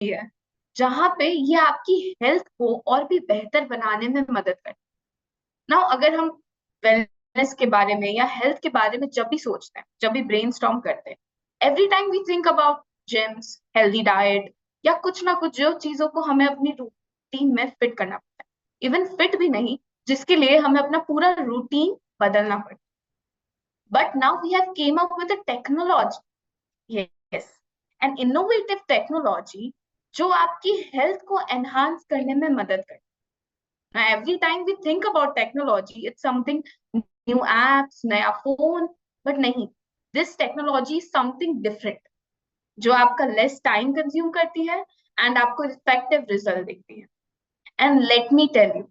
है जहां पे ये आपकी हेल्थ को और भी बेहतर बनाने में मदद करता है। नाउ अगर हम वेलनेस के बारे में या हेल्थ के बारे में जब भी सोचते हैं, जब भी ब्रेनस्टॉर्म करते हैं, every time we think about gyms, healthy diet, या कुछ ना कुछ जो चीजों को हमें अपनी रूटीन में फिट करना पड़ता है। इवन फिट भी नहीं, जिसके लिए हमें अपना पूरा रूटीन बदलना पड़ता है। But now we have came up with a technology, yes, an innovative technology जो आपकी हेल्थ को एनहांस करने में मदद करती है। Now, every time we think about technology, it's something new apps, नया फोन, but नहीं, this technology is something different जो आपका लेस टाइम कंज्यूम करती है एंड आपको इफेक्टिव रिजल्ट देती है। And let me tell you,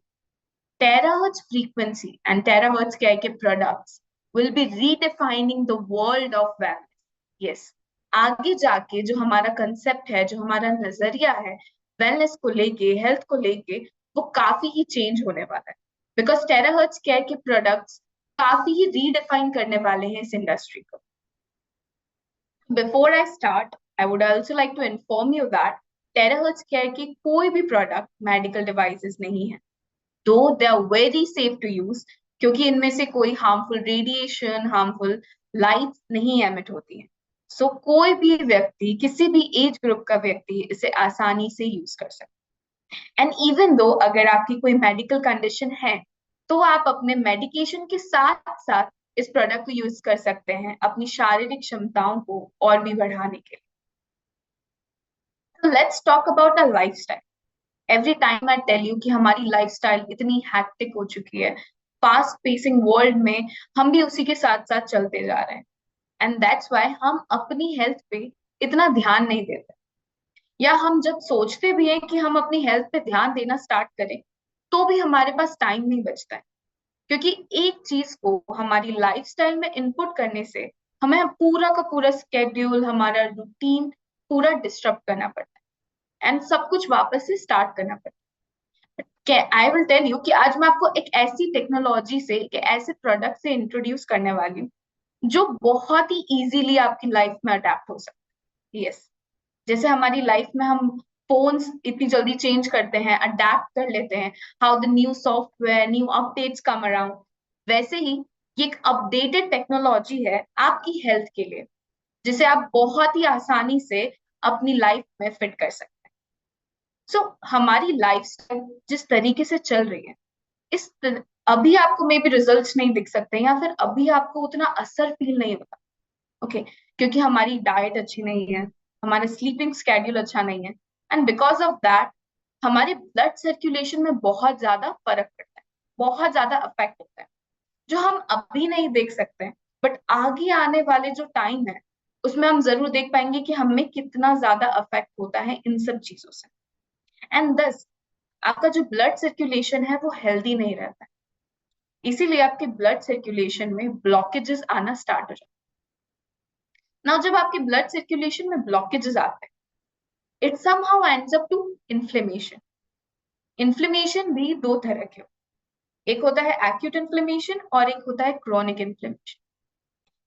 terahertz frequency and terahertz क्या है कि products will be redefining the world of wellness. Yes, आगे जाके जो हमारा कंसेप्ट है, जो हमारा नजरिया है वेलनेस को लेके, हेल्थ को लेके, वो काफी ही चेंज होने वाला है। बिकॉज टेराहर्ट्ज केयर के प्रोडक्ट्स काफी ही रीडिफाइन करने वाले हैं इस इंडस्ट्री को। Before I start, I would also like to inform you that terahertz care के कोई भी प्रोडक्ट मेडिकल डिवाइसेस नहीं है, दो they are very safe to use, क्योंकि इनमें से कोई हार्मफुल रेडिएशन, हार्मफुल लाइट नहीं एमिट होती है। सो कोई भी व्यक्ति, किसी भी एज ग्रुप का व्यक्ति इसे आसानी से यूज कर सकता है। एंड इवन दो अगर आपकी कोई मेडिकल कंडीशन है, तो आप अपने मेडिकेशन के साथ साथ इस प्रोडक्ट को यूज कर सकते हैं अपनी शारीरिक क्षमताओं को और भी बढ़ाने के लिए। तो let's talk about a lifestyle. Every time I tell you कि हमारी लाइफस्टाइल इतनी हैक्टिक हो चुकी है, फास्ट पेसिंग वर्ल्ड में हम भी उसी के साथ साथ चलते जा रहे हैं। एंड दैट्स व्हाई हम अपनी हेल्थ पे इतना ध्यान नहीं देते, या हम जब सोचते भी हैं कि हम अपनी हेल्थ पे ध्यान देना स्टार्ट करें, तो भी हमारे पास टाइम नहीं बचता है। क्योंकि एक चीज को हमारी लाइफस्टाइल में इनपुट करने से हमें पूरा का पूरा स्केड्यूल, हमारा रूटीन पूरा डिस्टर्ब करना पड़ता है एंड सब कुछ वापस से स्टार्ट करना पड़ता है। आई विल टेल यू कि आज मैं आपको एक ऐसी टेक्नोलॉजी से, एक ऐसे प्रोडक्ट से इंट्रोड्यूस करने वाली हूँ जो बहुत ही इजीली आपकी लाइफ में अडेप्ट हो सकता है। यस, जैसे हमारी लाइफ में हम फोन्स इतनी जल्दी चेंज करते हैं, अडेप्ट कर लेते हैं, how the new software, new updates come around, वैसे ही ये एक अपडेटेड टेक्नोलॉजी है आपकी हेल्थ के लिए, जिसे आप बहुत ही आसानी से अपनी लाइफ में फिट कर सकते हैं। सो हमारी लाइफस्टाइल जिस तरीके से चल रही है, अभी आपको मे बी रिजल्ट्स नहीं दिख सकते, या फिर अभी आपको उतना असर फील नहीं होता, ओके, क्योंकि हमारी डाइट अच्छी नहीं है, हमारा स्लीपिंग स्केड्यूल अच्छा नहीं है, एंड बिकॉज ऑफ दैट हमारे ब्लड सर्कुलेशन में बहुत ज्यादा फर्क पड़ता है, बहुत ज्यादा अफेक्ट होता है, जो हम अभी नहीं देख सकते हैं, बट आगे आने वाले जो टाइम है उसमें हम जरूर देख पाएंगे कि हमें कितना ज्यादा अफेक्ट होता है इन सब चीजों से। एंड दस, आपका जो ब्लड सर्कुलेशन है वो हेल्दी नहीं रहता है, इसीलिए आपके ब्लड सर्कुलेशन में ब्लॉकेजेस आना स्टार्ट हो जाते हैं। नाउ जब आपके ब्लड सर्कुलेशन में ब्लॉकेजेस आते हैं, it somehow ends up to inflammation. Inflammation भी दो तरह के होते हैं, एक होता है एक्यूट इन्फ्लेमेशन और एक होता है क्रॉनिक इन्फ्लेमेशन।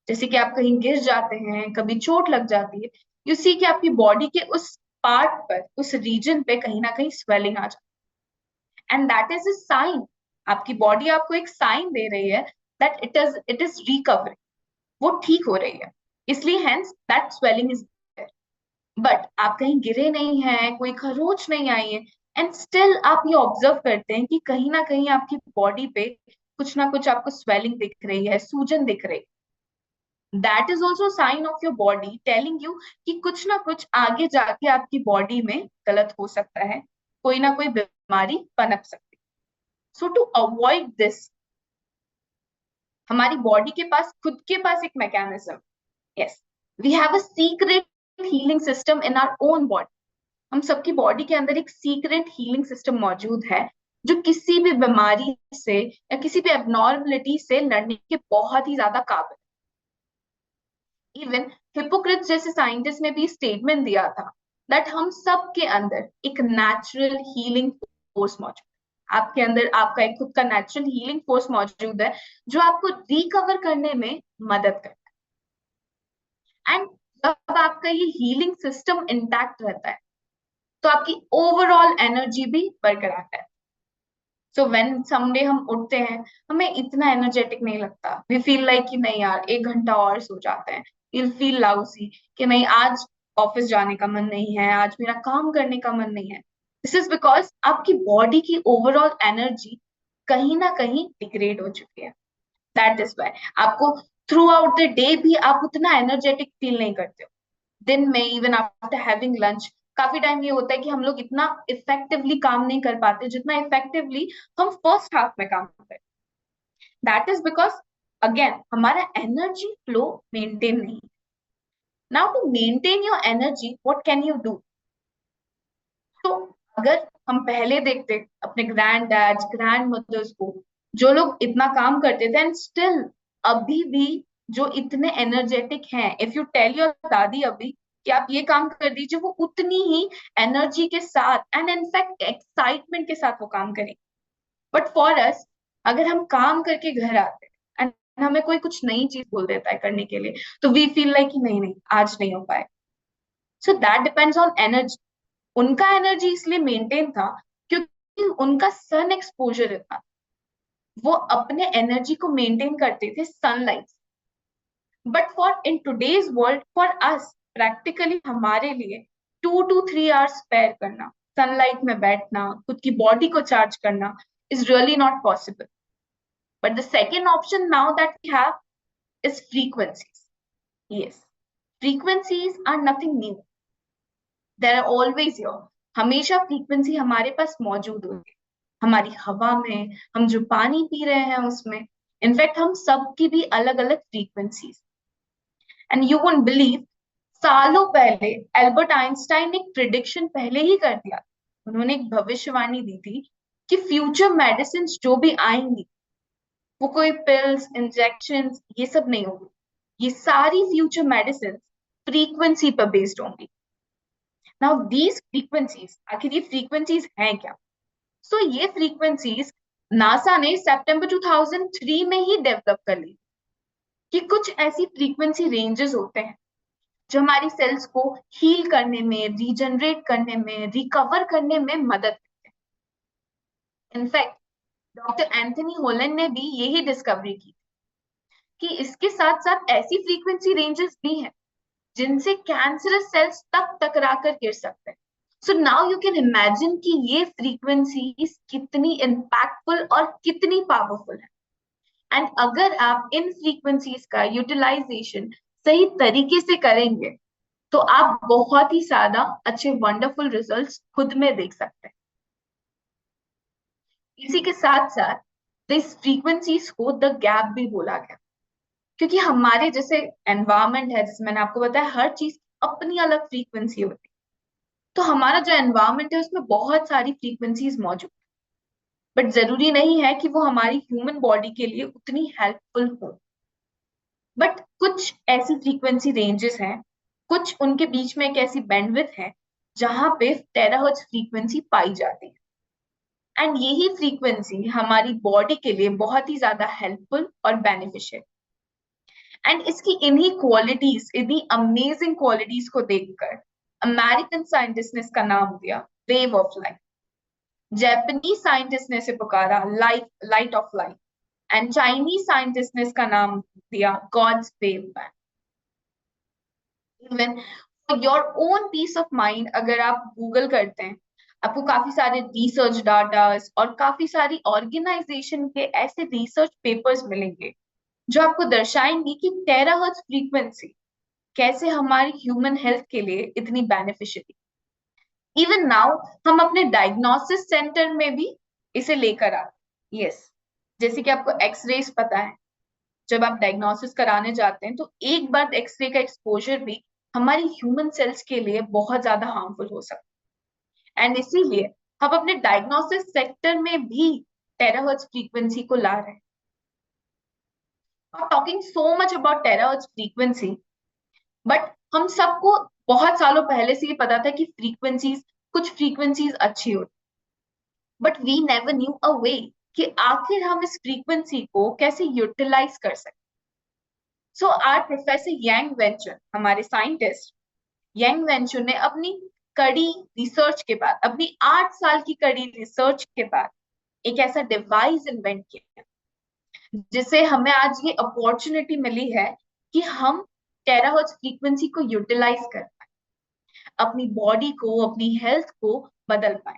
जैसे कि आप कहीं गिर जाते हैं, कभी चोट लग जाती है, यू सी कि आपकी बॉडी के उस पार्ट पर, उस रीजन पे कहीं ना कहीं स्वेलिंग आ जाती है, and that is a sign. आपकी बॉडी आपको एक साइन दे रही है दैट इट इज रिकवरिंग, वो ठीक हो रही है, इसलिए hence that swelling is there. But आप कहीं गिरे नहीं हैं, कोई खरोच नहीं आई है, एंड स्टिल आप ये ऑब्जर्व करते हैं कि कहीं ना कहीं आपकी बॉडी पे कुछ ना कुछ आपको स्वेलिंग दिख रही है, सूजन दिख रही है, that is also sign of your body telling you कि कुछ ना कुछ आगे जाके आपकी बॉडी में गलत हो सकता है, कोई ना कोई बीमारी पनप सकती है। सो टू अवॉइड दिस, हमारी बॉडी के पास खुद के पास एक mechanism, yes, we have a secret healing system in our own body. हम सबकी बॉडी के अंदर एक सीक्रेट हीलिंग सिस्टम मौजूद है जो किसी भी बीमारी से या किसी भी एबनॉर्मलिटी से लड़ने के बहुत ही ज्यादा काबिल। इवन हिपोक्रेट्स जैसे साइंटिस्ट ने भी स्टेटमेंट दिया था दैट हम सब के अंदर एक नेचुरल हीलिंग फोर्स मौजूद है। आपके अंदर आपका एक खुद का नेचुरल हीलिंग फोर्स मौजूद है जो आपको रिकवर करने में मदद करता है। एंड जब आपका ये हीलिंग सिस्टम इंटैक्ट रहता है, तो आपकी ओवरऑल एनर्जी भी बरकरार है। सो व्हेन समडे हम उठते हैं, हमें इतना एनर्जेटिक नहीं लगता, वी फील लाइक कि नहीं यार 1 घंटा और सो जाते हैं, यू फील लाउसी कि नहीं आज ऑफिस जाने का मन नहीं है, आज मेरा काम करने का मन नहीं है। दिस इज बिकॉज आपकी बॉडी की ओवरऑल एनर्जी कहीं ना कहीं डिग्रेड हो चुकी है। दैट इज वाई आपको थ्रू आउट द डे भी आप उतना एनर्जेटिक फील नहीं करते हो। दिन में इवन आफ्टर हैविंग लंच काफी टाइम ये होता है कि हम लोग इतना इफेक्टिवली काम नहीं कर पाते जितना इफेक्टिवली हम फर्स्ट हाफ में काम करते। दैट इज बिकॉज अगेन हमारा एनर्जी फ्लो मेंटेन नहीं। Now to maintain your energy what can you do? तो अगर हम पहले देखते अपने ग्रैंड डैड्स ग्रैंड मदर्स को, जो लोग इतना काम करते थे एंड स्टिल अभी भी जो इतने एनर्जेटिक हैं, इफ यू टेल योर दादी अभी कि आप ये काम कर दीजिए, वो उतनी ही एनर्जी के साथ एंड इनफैक्ट एक्साइटमेंट के साथ वो काम करें। बट फॉर अस, अगर हम काम करके घर आते हैं एंड हमें कोई कुछ नई चीज बोल देता है करने के लिए, तो वी फील लाइक कि नहीं नहीं आज नहीं हो पाए। So that depends on energy. उनका एनर्जी इसलिए मेंटेन था क्योंकि उनका सन एक्सपोजर था, वो अपने एनर्जी को मेंटेन करते थे sunlight. But for in today's world for us practically हमारे लिए 2 to 3 hours स्पेयर करना, सनलाइट में बैठना, खुद की बॉडी को चार्ज करना is really not possible. But the second option now that we have is frequencies. Yes, frequencies are nothing new, there are always your. हमेशा फ्रीक्वेंसी हमारे पास मौजूद होगी, हमारी हवा में, हम जो पानी पी रहे हैं उसमें, इनफैक्ट हम सबकी भी अलग अलग frequencies. And you won't believe, सालों पहले एल्बर्ट आइंस्टाइन ने एक प्रिडिक्शन पहले ही कर दिया। उन्होंने एक भविष्यवाणी दी थी कि फ्यूचर मेडिसिन जो भी आएंगी वो कोई पिल्स इंजेक्शन ये सब नहीं होगी, ये सारी फ्यूचर मेडिसिन फ्रीक्वेंसी पर बेस्ड होंगी। नाउ दीज फ्रीक्वेंसीज, आखिर ये फ्रीक्वेंसीज हैं क्या? सो ये फ्रीक्वेंसीज नासा ने सितंबर 2003 में ही डेवलप कर ली कि कुछ ऐसी फ्रीक्वेंसी रेंजेस होते हैं जो हमारी सेल्स को हील करने में, रीजनरेट करने में, रिकवर करने में मदद करते हैं। इनफैक्ट डॉक्टर एंथनी होलन ने भी यही डिस्कवरी की कि इसके साथ साथ ऐसी फ्रीक्वेंसी रेंजेस भी हैं जिनसे कैंसरस सेल्स तक टकरा कर गिर सकते हैं। So now you can imagine कि ये फ्रीक्वेंसीज कितनी इम्पैक्टफुल और कितनी पावरफुल है। एंड अगर आप इन फ्रीक्वेंसीज का यूटिलाइजेशन सही तरीके से करेंगे तो आप बहुत ही ज्यादा अच्छे वंडरफुल रिजल्ट्स खुद में देख सकते हैं। इसी के साथ साथ इस फ्रीक्वेंसीज को द गैप भी बोला गया, क्योंकि हमारे जैसे एनवायरमेंट है, जैसे मैंने आपको बताया, हर चीज अपनी अलग फ्रीक्वेंसी होती है। तो हमारा जो एनवायरमेंट है उसमें बहुत सारी फ्रीक्वेंसीज मौजूद, बट जरूरी नहीं है कि वो हमारी ह्यूमन बॉडी के लिए उतनी हेल्पफुल हो। बट कुछ ऐसी फ्रीक्वेंसी रेंजेस हैं, कुछ उनके बीच में एक ऐसी बैंडविड्थ है जहां पे टेराहर्ट्ज फ्रीक्वेंसी पाई जाती है। एंड यही फ्रीक्वेंसी हमारी बॉडी के लिए बहुत ही ज्यादा हेल्पफुल और बेनिफिशियल। एंड इसकी इन्हीं क्वालिटीज, इन्हीं अमेजिंग क्वालिटीज को देखकर अमेरिकन साइंटिस्ट ने इसका नाम दिया wave of light. Japanese scientist ने इसे पुकारा light of light, and Chinese scientist ने इसका नाम दिया god's wave back. Even for your own peace of mind, अगर आप गूगल करते हैं, आपको काफी सारे रिसर्च डाटास और काफी सारी ऑर्गेनाइजेशन के ऐसे रिसर्च पेपर्स मिलेंगे जो आपको दर्शाएंगे कि टेराहर्ट्ज फ्रीक्वेंसी कैसे हमारी ह्यूमन हेल्थ के लिए इतनी बेनिफिशियल। इवन नाउ हम अपने डायग्नोसिस सेंटर में भी इसे लेकर आते हैं। यस, जैसे कि आपको एक्सरेज पता है, जब आप डायग्नोसिस कराने जाते हैं तो एक बार एक्सरे का एक्सपोजर भी हमारी ह्यूमन सेल्स के लिए बहुत ज्यादा हार्मफुल हो सकता है। एंड इसीलिए हम अपने डायग्नोसिस सेक्टर में भी टेराहर्ट्ज फ्रीक्वेंसी को ला रहे हैं। Talking so much about terahertz frequency, but हम सबको बहुत सालों पहले से ये पता था कि कुछ फ्रीक्वेंसीज अच्छी होती, बट वी नेवर न्यू अ वे कि आखिर हम इस फ्रीक्वेंसी को कैसे यूटिलाइज कर सकते। सो आर प्रोफेसर यांग वेंचुन, हमारे साइंटिस्ट यांग वेंचुन ने अपनी कड़ी रिसर्च के बाद, अपनी 8 साल की कड़ी रिसर्च के बाद एक ऐसा डिवाइस इन्वेंट किया जिससे हमें आज ये अपॉर्चुनिटी मिली है कि हम टेराहर्ट्ज फ्रीक्वेंसी को यूटिलाइज कर पाए, अपनी बॉडी को, अपनी हेल्थ को बदल पाए।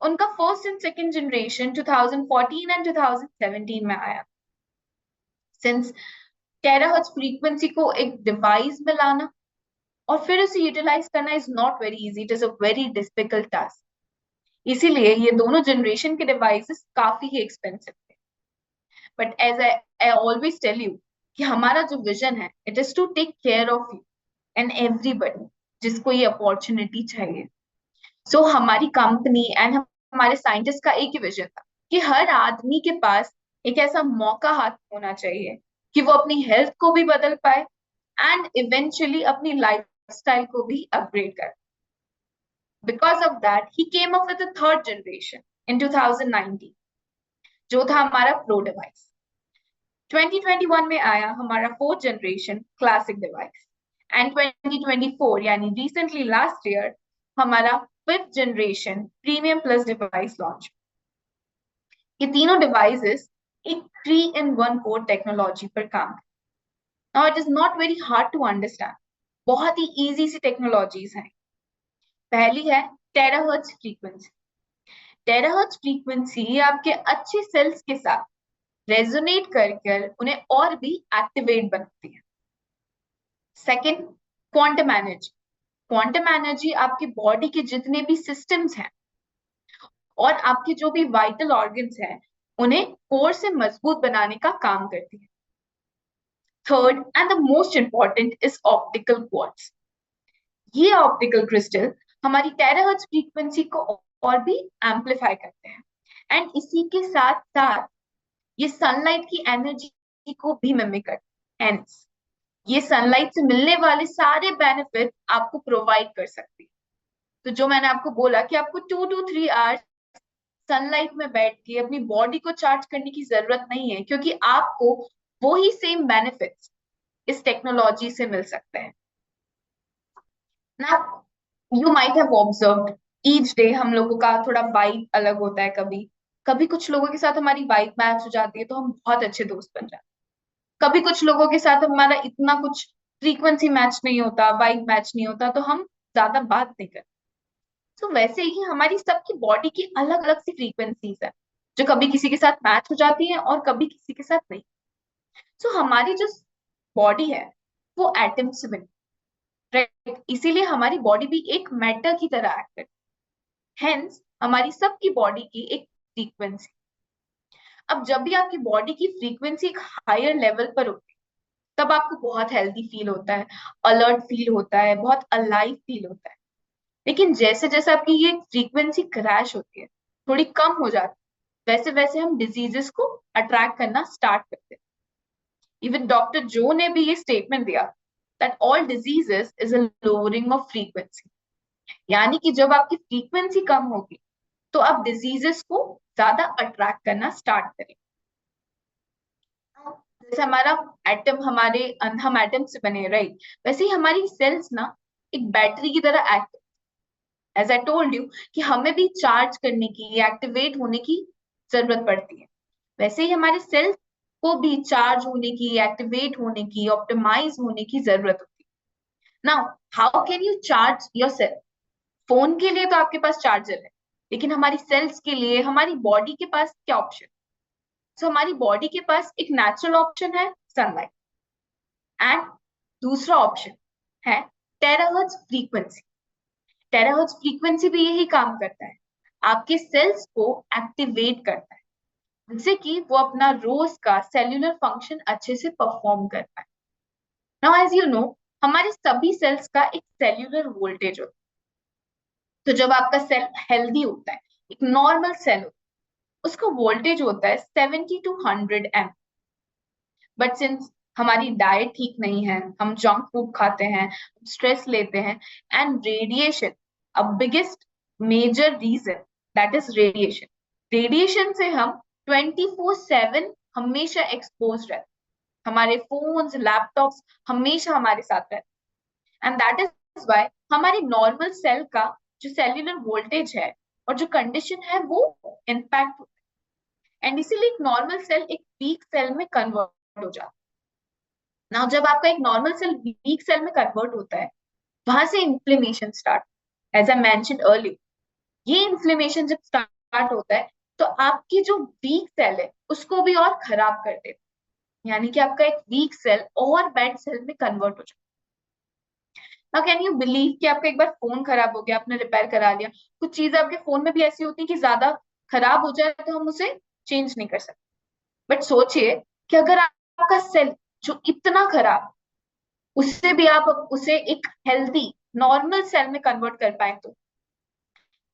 उनका first and second generation 2014 and 2017 में आया। सिंस टेराहर्ट्ज फ्रीक्वेंसी को एक डिवाइस में लाना और फिर उसे यूटिलाइज करना is not very easy, it is a very difficult task. इसीलिए ये दोनों जनरेशन के डिवाइसेस काफी ही एक्सपेंसिव थे। But as I always tell you कि हमारा जो विजन है, it is to take care of you and everybody जिसको ये अपॉर्चुनिटी चाहिए। सो हमारी कंपनी एंड हमारे साइंटिस्ट का एक ही विजन था कि हर आदमी के पास एक ऐसा मौका हाथ में होना चाहिए कि वो अपनी हेल्थ को भी बदल पाए एंड इवेंचुअली अपनी लाइफस्टाइल को भी अपग्रेड करे। Because of that, he came up with a third generation in 2019, जो था हमारा प्रो डिवाइस। 2021 में आया हमारा fourth generation classic device and 2024 यानी रिसेंटली लास्ट ईयर हमारा fifth generation premium plus device launch. ये तीनों डिवाइसेस एक 3-in-1 कोर टेक्नोलॉजी पर काम है। Now it is not very hard to understand, बहुत ही इजी सी टेक्नोलॉजीज हैं। पहली है टेराहर्ट्ज फ्रीक्वेंसी। टेराहर्ट्ज फ्रीक्वेंसी आपके अच्छे सेल्स के साथ रेजोनेट कर उन्हें और भी एक्टिवेट बनाती है। Second, quantum energy. Quantum energy आपकी बॉडी के जितने भी सिस्टम्स हैं और आपके जो भी वाइटल ऑर्गन्स हैं उन्हें कोर से मजबूत बनाने का काम करती है। Third and the most important is optical quartz. ये ऑप्टिकल क्रिस्टल हमारी टेराहर्ट्ज फ्रीक्वेंसी को और भी एम्पलीफाई करते हैं एंड इसी के साथ साथ ये सनलाइट की एनर्जी को भी मिमिक करते हैं। हेंस ये सनलाइट से मिलने वाले सारे बेनिफिट आपको प्रोवाइड कर सकती है। तो जो मैंने आपको बोला कि आपको 2 to 3 आवर्स सनलाइट में बैठ के अपनी बॉडी को चार्ज करने की जरूरत नहीं है, क्योंकि आपको वो ही सेम बेनिफिट्स इस टेक्नोलॉजी से मिल सकते हैं। ना you might have observed each day हम लोगों का थोड़ा वाइब अलग होता है। कभी कभी कुछ लोगों के साथ हमारी वाइब मैच हो जाती है तो हम बहुत अच्छे दोस्त बन जाते हैं। कभी कुछ लोगों के साथ हमारा इतना कुछ फ्रीक्वेंसी मैच नहीं होता, वाइब मैच नहीं होता, तो हम ज्यादा बात नहीं करते। तो वैसे ही हमारी सबकी बॉडी की अलग अलग सी फ्रीक्वेंसीज है जो कभी किसी के साथ मैच हो जाती है और कभी किसी के साथ नहीं। सो हमारी जो बॉडी है वो एटम से बनी, राइट? इसीलिए हमारी बॉडी भी एक मैटर की तरह एक्ट करती है। हेंस हमारी सबकी बॉडी की एक फ्रीक्वेंसी। अब जब भी आपकी बॉडी की फ्रीक्वेंसी एक हायर लेवल पर होती है तब आपको बहुत हेल्दी फील होता है, अलर्ट फील होता है, बहुत अलाइव फील होता है। लेकिन जैसे जैसे आपकी ये फ्रीक्वेंसी क्रैश होती है, थोड़ी कम हो जाती है, वैसे वैसे हम डिजीजेस को अट्रैक्ट करना स्टार्ट करते हैं। इवन डॉक्टर जो ने भी ये स्टेटमेंट दिया that all diseases is a lowering of frequency, यानी कि जब आपकी फ्रीक्वेंसी कम होगी तो आप डिजीजेस को ज्यादा अट्रैक्ट करना स्टार्ट करें। जैसे हमारा एटम, हम एटम से बने, राइट? वैसे ही हमारी सेल्स ना एक बैटरी की तरह act, as I told you कि हमें भी चार्ज करने की, एक्टिवेट होने की जरूरत पड़ती है। वैसे ही हमारे सेल्स को भी चार्ज होने की, एक्टिवेट होने की, ऑप्टिमाइज होने की जरूरत होती है। Now how can you charge your self? Phone के लिए तो आपके पास चार्जर है, लेकिन हमारी सेल्स के लिए हमारी बॉडी के पास क्या ऑप्शन? सो हमारी बॉडी के पास एक नेचुरल ऑप्शन है सनलाइट एंड दूसरा ऑप्शन है टेराहर्ट्ज फ्रीक्वेंसी। टेराहर्ट्ज फ्रीक्वेंसी भी यही काम करता है, आपके सेल्स को एक्टिवेट करता है जिससे कि वो अपना रोज का सेल्यूलर फंक्शन अच्छे से परफॉर्म कर पाए। नाउ एज यू नो हमारे सभी सेल्स का एक सेल्यूलर वोल्टेज होता है। तो जब आपका सेल हेल्दी होता है, एक नॉर्मल सेल होता है, उसका वोल्टेज होता है 70 to 100 एम। बट सिंस हमारी डाइट ठीक नहीं है, हम जंक फूड खाते हैं, स्ट्रेस लेते हैं and radiation, a biggest major reason that is radiation. Radiation से हम 24/7 हमेशा एक्सपोज रहते हैं। हमारे फोन्स, लैपटॉप्स हमेशा हमारे साथ रहते हैं एंड दैट इज वाई हमारी नॉर्मल सेल का जो सेल्यूलर वोल्टेज है और जो कंडीशन है वो इम्पैक्ट होता है, एंड इसीलिए एक नॉर्मल सेल एक वीक सेल में कन्वर्ट हो जाता है। ना जब आपका एक नॉर्मल सेल वीक सेल में कन्वर्ट होता है, वहां से inflammation start, as I mentioned earlier, ये इन्फ्लेमेशन जब स्टार्ट होता है तो आपकी जो वीक सेल है उसको भी और खराब कर देता है, यानी कि आपका एक वीक सेल और बैड सेल में कन्वर्ट हो जाता है। नाउ कैन यू बिलीव कि आपका एक बार फोन खराब हो गया, आपने रिपेयर करा लिया, कुछ चीजें आपके फोन में भी ऐसी होती है कि ज्यादा खराब हो जाए तो हम उसे चेंज नहीं कर सकते, बट सोचिए कि अगर आपका सेल जो इतना खराब, उससे भी आप उसे एक हेल्दी नॉर्मल सेल में कन्वर्ट कर पाए तो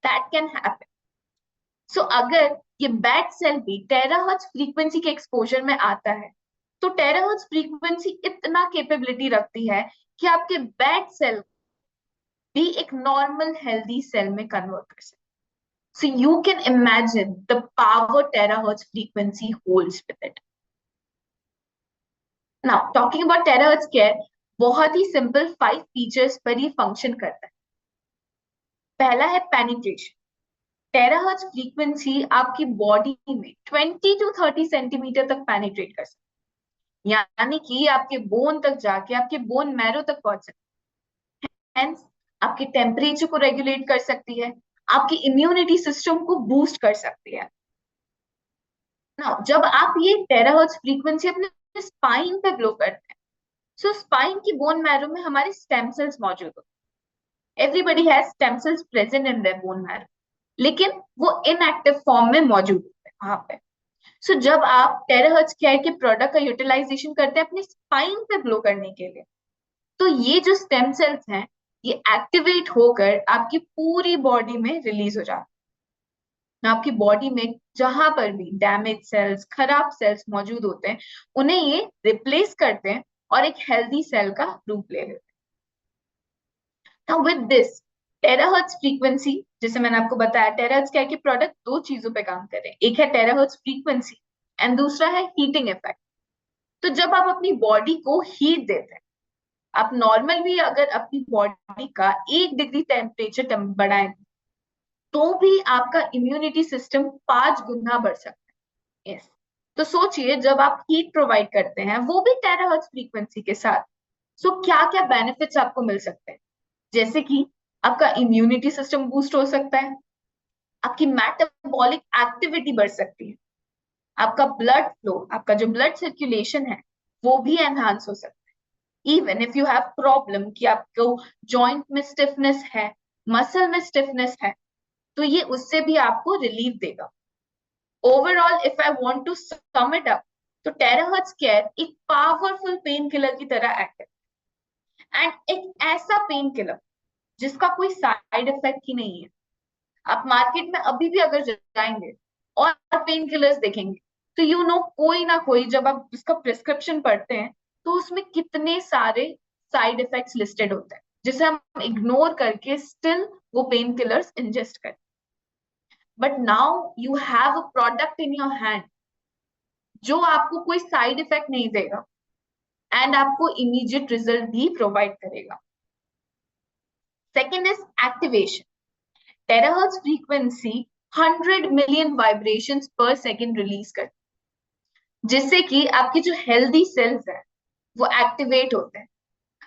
दैट कैन हैपन। सो अगर ये बैड सेल भी टेराहर्ट्ज फ्रीक्वेंसी के एक्सपोजर में आता है, तो टेराहर्ट्ज फ्रीक्वेंसी इतना कैपेबिलिटी रखती है कि आपके बैड सेल भी एक नॉर्मल हेल्दी सेल में कन्वर्ट कर सकते। So you can imagine the power terahertz frequency holds with it. Now, talking about terahertz care, बहुत ही सिंपल 5 फीचर्स पर ये फंक्शन करता है। पहला है पेनिट्रेशन। टेराहर्ट्ज फ्रीक्वेंसी आपकी बॉडी में 20 to 30 सेंटीमीटर तक पेनिट्रेट कर सकती है, यानी कि आपके बोन तक जाके आपके बोन मैरो तक पहुंच सकती है। हेंस आपके टेम्परेचर को रेगुलेट कर सकती है, आपकी इम्यूनिटी सिस्टम को बूस्ट कर सकती है। ना जब आप ये टेराहर्ट्ज फ्रीक्वेंसी अपने स्पाइन पे ब्लो करते हैं, सो स्पाइन की बोन मैरो में हमारे स्टेम सेल्स मौजूद होते हैं। Everybody has stem cells present in their bone marrow, लेकिन वो इनएक्टिव फॉर्म में मौजूद होते हैं वहां पे। सो जब आप टेराहर्ट्ज केयर के प्रोडक्ट का यूटिलाइजेशन करते हैं अपने स्पाइन पे ब्लो करने के लिए, तो ये जो स्टेम सेल्स हैं ये एक्टिवेट होकर आपकी पूरी बॉडी में रिलीज हो जाते हैं। आपकी बॉडी में जहां पर भी डैमेज सेल्स, खराब सेल्स मौजूद होते हैं, उन्हें ये रिप्लेस करते हैं और एक हेल्दी सेल का रूप ले लेते हैं। Now with this terahertz frequency, जैसे मैंने आपको बताया, टेराहर्ट्ज क्या के प्रोडक्ट दो चीजों पे काम कर रहे हैं, एक है टेराहर्ट्ज फ्रीक्वेंसी एंड दूसरा है हीटिंग इफेक्ट। तो जब आप अपनी बॉडी को हीट देते हैं, आप नॉर्मल भी अगर अपनी बॉडी का 1 डिग्री टेम्परेचर बढ़ाएं तो भी आपका इम्यूनिटी सिस्टम 5 गुना बढ़ सकता है। यस, तो सोचिए जब आप हीट प्रोवाइड करते हैं वो भी टेराहर्ट्ज फ्रीक्वेंसी के साथ, सो क्या क्या बेनिफिट्स आपको मिल सकते हैं, जैसे कि आपका इम्यूनिटी सिस्टम बूस्ट हो सकता है, आपकी मेटाबॉलिक एक्टिविटी बढ़ सकती है, आपका ब्लड फ्लो, आपका जो ब्लड सर्कुलेशन है वो भी एनहांस हो सकता है। Even if you have problem कि आपको जॉइंट में स्टिफनेस है, मसल में स्टिफनेस है, तो ये उससे भी आपको रिलीफ देगा। Overall if I want to sum it up, तो टेराहर्ट्ज केयर एक पावरफुल पेन किलर की तरह एक्ट है, एंड एक ऐसा पेन किलर जिसका कोई साइड इफेक्ट ही नहीं है। आप मार्केट में अभी भी अगर जाएंगे और पेन किलर्स देखेंगे तो यू नो कोई ना कोई, जब आप उसका प्रिस्क्रिप्शन पढ़ते हैं तो उसमें कितने सारे साइड इफेक्ट्स लिस्टेड होते हैं जिसे हम इग्नोर करके स्टिल वो पेन किलर्स इंजेस्ट करते हैं। But now you have a product in your hand जो आपको कोई साइड इफेक्ट नहीं देगा एंड आपको इमीडिएट रिजल्ट भी प्रोवाइड करेगा। Second is activation. Terahertz frequency 100 million vibrations पर सेकेंड रिलीज करती है, जिससे कि आपके जो हेल्दी सेल्स हैं वो एक्टिवेट होते हैं,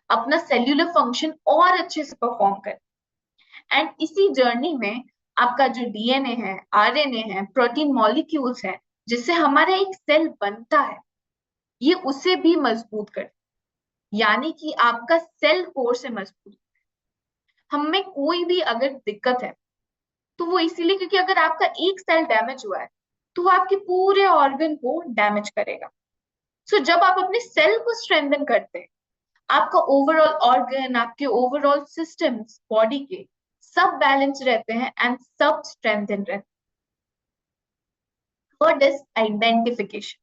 अपना सेल्यूलर फंक्शन और अच्छे से परफॉर्म करते हैं। एंड इसी जर्नी में आपका जो डीएनए है, आरएनए है, प्रोटीन मॉलिक्यूल्स है, जिससे हमारा एक सेल बनता है, ये उसे भी मजबूत करते हैं, यानी कि आपका सेल कोर से मजबूत। हम में कोई भी अगर दिक्कत है तो वो इसीलिए क्योंकि अगर आपका एक सेल डैमेज हुआ है तो वो आपके पूरे ऑर्गन को डैमेज करेगा। सो जब आप अपने सेल को स्ट्रेंथन करते हैं, आपका ओवरऑल ऑर्गन, आपके ओवरऑल सिस्टम्स बॉडी के सब बैलेंस रहते हैं एंड सब स्ट्रेंथन रहते हैं। Third is identification.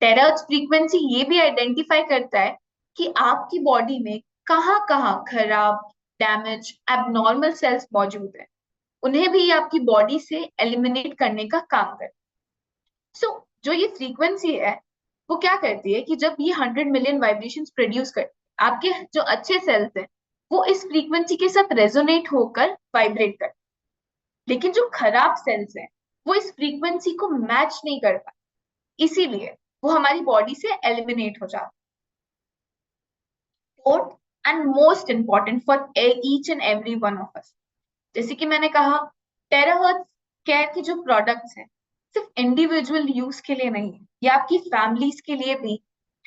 Terahertz frequency ये भी आइडेंटिफाई करता है कि आपकी बॉडी में कहाँ कहाँ खराब, डैमेज, एबनॉर्मल सेल्स मौजूद है, उन्हें भी आपकी बॉडी से एलिमिनेट करने का काम करता है। सो जो ये फ्रीक्वेंसी है वो क्या करती है कि जब ये 100 मिलियन वाइब्रेशंस प्रोड्यूस करती है, आपके जो अच्छे सेल्स हैं वो इस फ्रीक्वेंसी के साथ रेजोनेट होकर वाइब्रेट करते हैं। लेकिन जो खराब सेल्स हैं वो इस फ्रीक्वेंसी को मैच नहीं कर पाते, इसीलिए वो हमारी बॉडी से एलिमिनेट हो जाते हैं। Fourth and most important for each and every one of us, जैसे कि मैंने कहा, टेराहर्ट्ज केयर के जो प्रोडक्ट्स हैं सिर्फ इंडिविजुअल यूज के लिए नहीं है, ये आपकी फैमिलीज के लिए भी।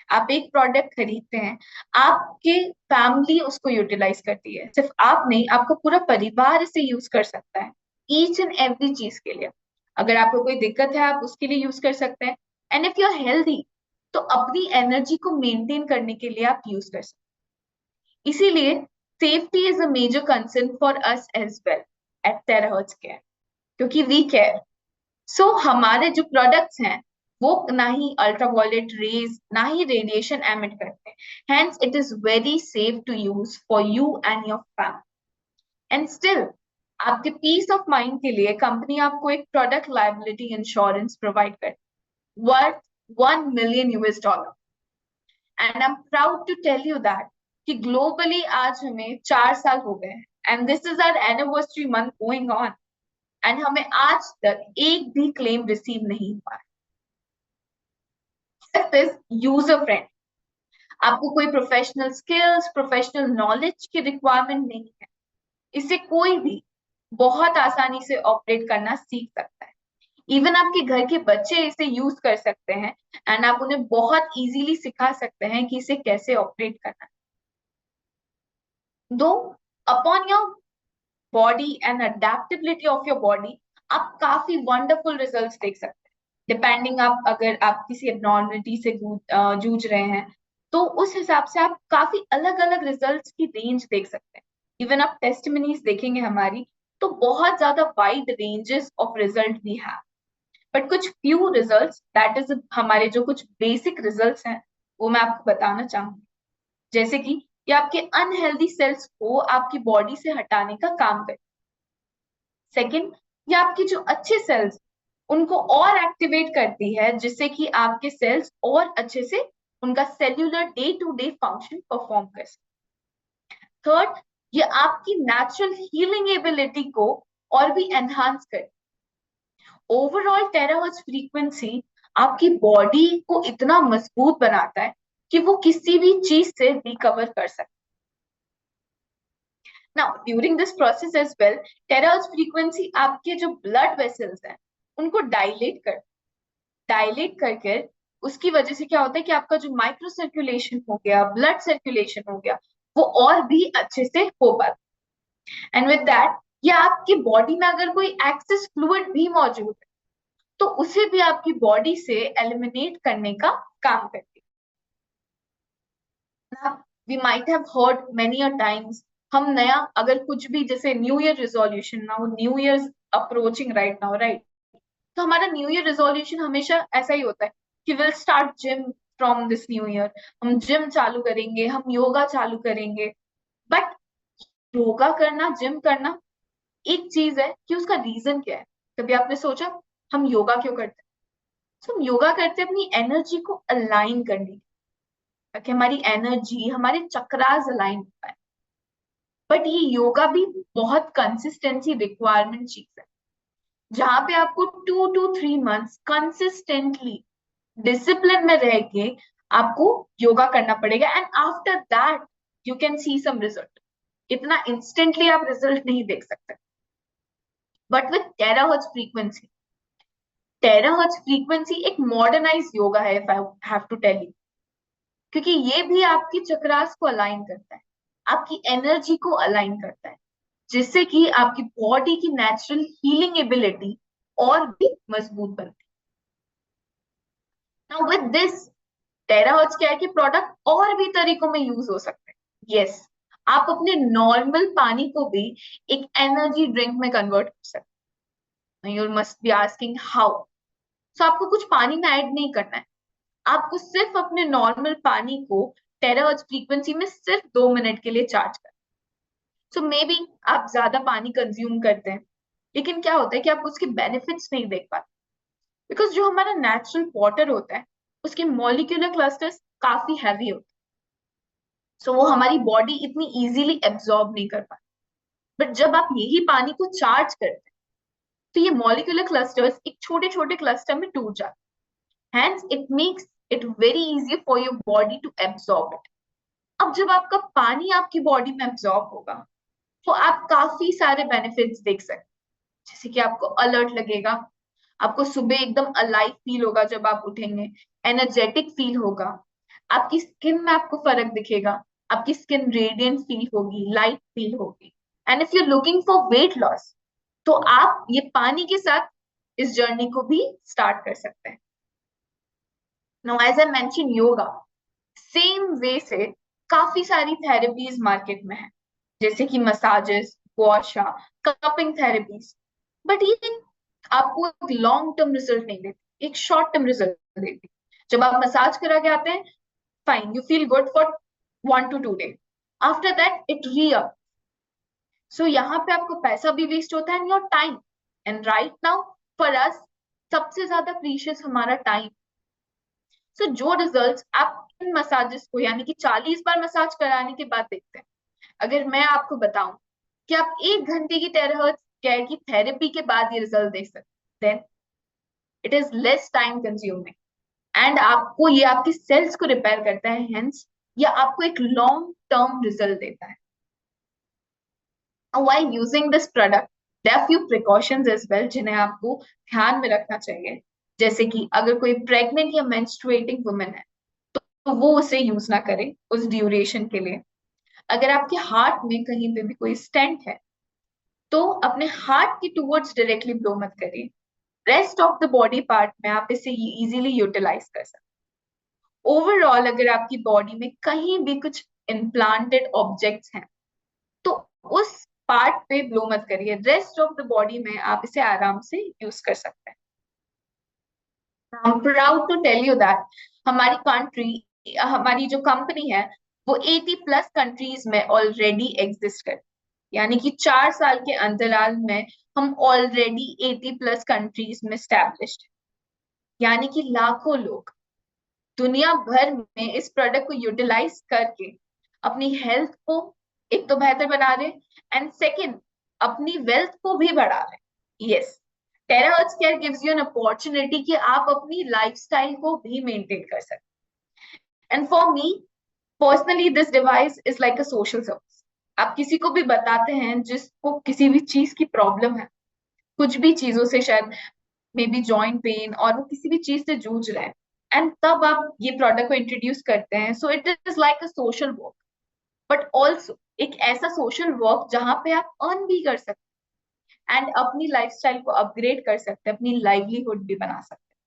आप एक प्रोडक्ट खरीदते हैं, आपके फैमिली उसको यूटिलाइज करती है, सिर्फ आप नहीं, आपका पूरा परिवार इसे यूज कर सकता है ईच एंड एवरी चीज के लिए। अगर आपको कोई दिक्कत है आप उसके लिए यूज कर सकते हैं। And if you are healthy तो अपनी एनर्जी को मेंटेन करने के लिए आप यूज कर सकते हैं। इसीलिए safety is a major concern for us as well at terahertz care, क्योंकि वी केयर। सो हमारे जो प्रोडक्ट्स हैं वो ना ही अल्ट्रावायलेट रेज ना ही रेडिएशन एमिट करते हैं, hence it is very safe to use for you and your family. And still आपके पीस ऑफ माइंड के लिए कंपनी आपको एक प्रोडक्ट लायबिलिटी इंश्योरेंस प्रोवाइड करती है worth $1 million। And I am proud to tell you that कि globally आज हमें 4 साल हो गए हैं and this is our anniversary month going on, and हमें आज तक एक भी क्लेम रिसीव नहीं हुआ है। Fifth is user friend. आपको कोई प्रोफेशनल स्किल्स प्रोफेशनल नॉलेज की रिक्वायरमेंट नहीं है, इसे कोई भी बहुत आसानी से ऑपरेट करना सीख सकता है। इवन आपके घर के बच्चे इसे यूज कर सकते हैं एंड आप उन्हें बहुत इजीली सिखा सकते हैं कि इसे कैसे ऑपरेट करना है। दो upon your body and adaptability of your body आप काफी वंडरफुल रिजल्ट्स देख सकते हैं। डिपेंडिंग आप अगर आप किसी एबनॉर्मलिटी से जूझ रहे हैं तो उस हिसाब से आप काफी अलग अलग रिजल्ट्स की रेंज देख सकते हैं। इवन आप टेस्टिमनीज देखेंगे हमारी तो बहुत ज्यादा वाइड रेंजेस ऑफ रिजल्ट भी है। बट कुछ फ्यू रिजल्ट्स दैट इज हमारे जो कुछ बेसिक रिजल्ट्स हैं वो मैं आपको बताना चाहूंगी। जैसे कि ये आपके अनहेल्दी सेल्स को आपकी बॉडी से हटाने का काम करते हैं। सेकेंड, ये आपकी जो अच्छे सेल्स उनको और एक्टिवेट करती है जिससे कि आपके सेल्स और अच्छे से उनका cellular day to day function perform कर सके। थर्ड, ये आपकी नेचुरल हीलिंग एबिलिटी को और भी एनहांस करती है। ओवरऑल टेराहर्ट्ज फ्रीक्वेंसी आपकी बॉडी को इतना मजबूत बनाता है कि वो किसी भी चीज से रिकवर कर सकते। Now, during this process as well, terahertz frequency आपके जो ब्लड वेसल्स हैं उनको डायलेट करके उसकी वजह से क्या होता है कि आपका जो माइक्रो सर्कुलेशन हो गया ब्लड सर्कुलेशन हो गया वो और भी अच्छे से हो पाता। एंड विद दैट ये आपकी बॉडी में अगर कोई एक्सेस फ्लूइड भी मौजूद है तो उसे भी आपकी बॉडी से एलिमिनेट करने का काम करती है। We might have heard many a times, हम नया अगर कुछ भी जैसे new year resolution, now new year approaching right now, right? तो हमारा न्यू ईयर रेजोल्यूशन हमेशा ऐसा ही होता है कि will start gym from this new year, हम जिम चालू करेंगे, हम योगा चालू करेंगे। बट योगा करना जिम करना एक चीज है कि उसका रीजन क्या है? कभी आपने सोचा हम योगा क्यों करते हैं? तो हम योगा करते हैं अपनी एनर्जी को अलाइन करने के लिए, ताकि हमारी एनर्जी हमारे चक्रास अलाइन हो पाए। बट ये योगा भी बहुत कंसिस्टेंसी रिक्वायरमेंट चीज है जहां पे आपको 2 to 3 months कंसिस्टेंटली डिसिप्लिन में रह के आपको योगा करना पड़ेगा and after that you can see some result. इतना इंस्टेंटली आप रिजल्ट नहीं देख सकते। बट विथ टेराहर्ट्ज फ्रीक्वेंसी एक मॉडर्नाइज योगा है if I have to tell you, क्योंकि ये भी आपकी चक्रास को अलाइन करता है, आपकी एनर्जी को अलाइन करता है, जिससे कि आपकी बॉडी की नेचुरल हीलिंग एबिलिटी और भी मजबूत बनती है। नाउ विद दिस टेराहर्ट्ज क्या है कि प्रोडक्ट और भी तरीकों में यूज हो सकते हैं। यस, आप अपने नॉर्मल पानी को भी एक एनर्जी ड्रिंक में कन्वर्ट कर सकते हैं। You must be asking how? So आपको कुछ पानी में ऐड नहीं करना है, आपको सिर्फ अपने नॉर्मल पानी को टेराहर्ट्ज फ्रीक्वेंसी में सिर्फ 2 मिनट के लिए चार्ज करना। सो मे बी आप ज्यादा पानी कंज्यूम करते हैं लेकिन क्या होता है कि आप उसके बेनिफिट्स नहीं देख पाते, बिकॉज जो हमारा नेचुरल वाटर होता है उसके मॉलिक्यूलर क्लस्टर्स काफी हैवी होते हैं। सो वो हमारी बॉडी इतनी इजीली एब्जॉर्ब नहीं कर पाती। बट जब आप यही पानी को चार्ज करते हैं तो ये मॉलिक्यूलर क्लस्टर्स एक छोटे छोटे क्लस्टर में टूट जाते हैं, hence it makes it very easy for your body to absorb it. अब जब आपका पानी आपकी बॉडी में एब्जॉर्ब होगा तो आप काफी सारे बेनिफिट्स देख सकते हैं, जैसे कि आपको अलर्ट लगेगा, आपको सुबह एकदम अलाइव फील होगा जब आप उठेंगे, एनर्जेटिक फील होगा, आपकी स्किन में आपको फर्क दिखेगा, आपकी स्किन रेडियंट फील होगी, लाइट फील होगी। And if you looking for weight loss तो आप ये पानी के साथ इस जर्नी को भी स्टार्ट कर सकते हैं। Now as I mention yoga, same way से काफी सारी थेरेपीज मार्केट में है, जैसे कि massages, gua sha, cupping therapies. But ये आपको एक लॉन्ग टर्म रिजल्ट नहीं देती, एक शॉर्ट टर्म रिजल्ट देती। जब आप मसाज करा के आते हैं, fine, you feel good for 1 to 2 days, after that it री अप। सो यहाँ पे आपको पैसा भी वेस्ट होता है and your time. And right now for us सबसे ज्यादा प्रीशियस हमारा टाइम। सो जो रिजल्ट्स आप इन मसाजेस को यानी कि 40 बार मसाज कराने के बाद देखते हैं, अगर मैं आपको बताऊं कि आप 1 घंटे की टेराहर्ट्ज केयर की थेरेपी के बाद ये रिजल्ट देख सकते हैं, then it is less time consuming and आपको ये आपकी सेल्स को रिपेयर करता है, हेंस ये आपको एक लॉन्ग टर्म रिजल्ट देता है। while using this product there are few precautions as well जिन्हें आपको ध्यान में रखना चाहिए, जैसे कि अगर कोई प्रेग्नेंट या मेंस्ट्रुएटिंग वुमेन है तो वो उसे यूज ना करे उस ड्यूरेशन के लिए। अगर आपके हार्ट में कहीं पे भी कोई स्टेंट है तो अपने हार्ट के टूवर्ड्स डायरेक्टली ब्लो मत करिए। Rest of the body part में आप इसे इजीली यूटिलाइज कर सकते हैं। ओवरऑल अगर आपकी बॉडी में कहीं भी कुछ इम्प्लांटेड ऑब्जेक्ट्स हैं तो उस पार्ट पे ब्लो मत करिए, रेस्ट ऑफ द बॉडी में आप इसे आराम से यूज कर सकते हैं। I am proud to tell you that हमारी कंट्री, हमारी जो कंपनी है वो 80+ कंट्रीज में ऑलरेडी एग्जिस्ट कर, यानी कि 4 साल के अंतराल में हम ऑलरेडी 80+ कंट्रीज में स्टैब्लिश्ड, यानी कि लाखों लोग दुनिया भर में इस प्रोडक्ट को यूटिलाइज करके अपनी हेल्थ को एक तो बेहतर बना रहे एंड सेकंड अपनी वेल्थ को भी बढ़ा रहे। Yes, terahertz care gives you an opportunity कि आप अपनी लाइफस्टाइल को भी मेंटेन कर सकते। And for me personally this device is like a social service. आप किसी को भी बताते हैं जिसको किसी भी चीज की प्रॉब्लम है, कुछ भी चीजों से, शायद मे बी जॉइंट पेन, और वो किसी भी चीज से जूझ रहे हैं, एंड तब आप ये प्रोडक्ट को इंट्रोड्यूस करते हैं। So it is like a social work, but also एक ऐसा सोशल वर्क जहां पे आप अर्न भी कर सकते हैं एंड अपनी लाइफस्टाइल को अपग्रेड कर सकते हैं, अपनी लाइवलीहुड भी बना सकते हैं।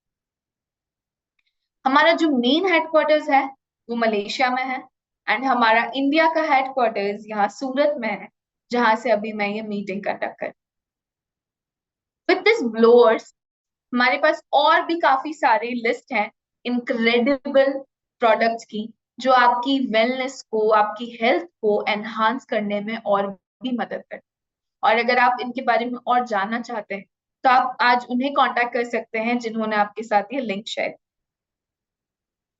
हमारा जो मेन हेडक्वार्टर्स है वो मलेशिया में है एंड हमारा इंडिया का हेडक्वार्टर्स यहाँ सूरत में है, जहां से अभी मैं ये मीटिंग कंडक्ट कर। विद दिस ब्लोअर्स हमारे पास और भी काफी सारे लिस्ट हैं इनक्रेडिबल प्रोडक्ट्स की, जो आपकी वेलनेस को, आपकी हेल्थ को एनहांस करने में और भी मदद करते हैं। और अगर आप इनके बारे में और जानना चाहते हैं तो आप आज उन्हें कांटेक्ट कर सकते हैं जिन्होंने आपके साथ ये लिंक शेयर।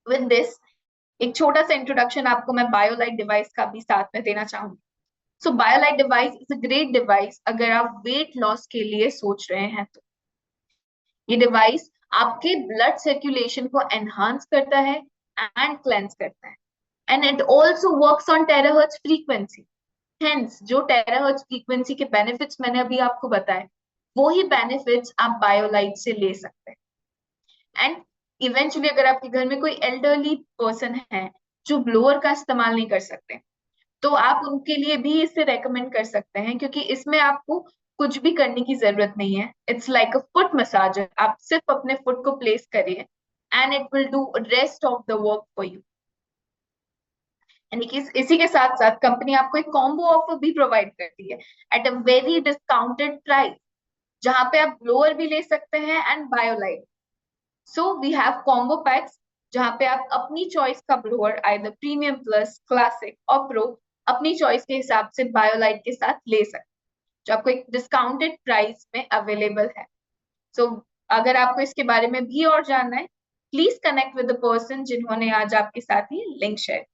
विद दिस एक छोटा सा इंट्रोडक्शन आपको मैं बायोलाइट डिवाइस का भी साथ में देना चाहूंगी। So BioLite device is a great device अगर आप वेट लॉस के लिए सोच रहे हैं तो। ये डिवाइस आपके ब्लड सर्कुलेशन को एनहांस करता है एंड क्लेंस करता है and it also works on terahertz frequency. Hence जो टेराहर्ट्ज फ्रीक्वेंसी के बेनिफिट्स मैंने अभी आपको बताए, वो ही बेनिफिट्स आप बायोलाइट से ले सकते हैं। एंड इवेंचुअली अगर आपके घर में कोई एल्डरली पर्सन है जो ब्लोअर का इस्तेमाल नहीं कर सकते, तो आप उनके लिए भी इसे रेकमेंड कर सकते हैं, क्योंकि इसमें आपको कुछ भी करने की जरूरत नहीं है। It's like a foot massager, आप सिर्फ अपने फुट को प्लेस करिए and it will do rest of the work for you. यानी कि इसी के साथ साथ कंपनी आपको एक कॉम्बो ऑफर भी प्रोवाइड करती है at a very discounted price, जहां पे आप ब्लोअर भी ले सकते हैं and biolite. So we have combo packs जहां पे आप अपनी चॉइस का blower, either premium plus, classic और प्रो, अपनी चॉइस के हिसाब से बायोलाइट के साथ ले सकते हैं, जो आपको एक डिस्काउंटेड प्राइस में अवेलेबल है। सो अगर आपको इसके बारे में भी और जानना है, please connect with the person जिन्होंने आज आपके साथ ये लिंक शेयर।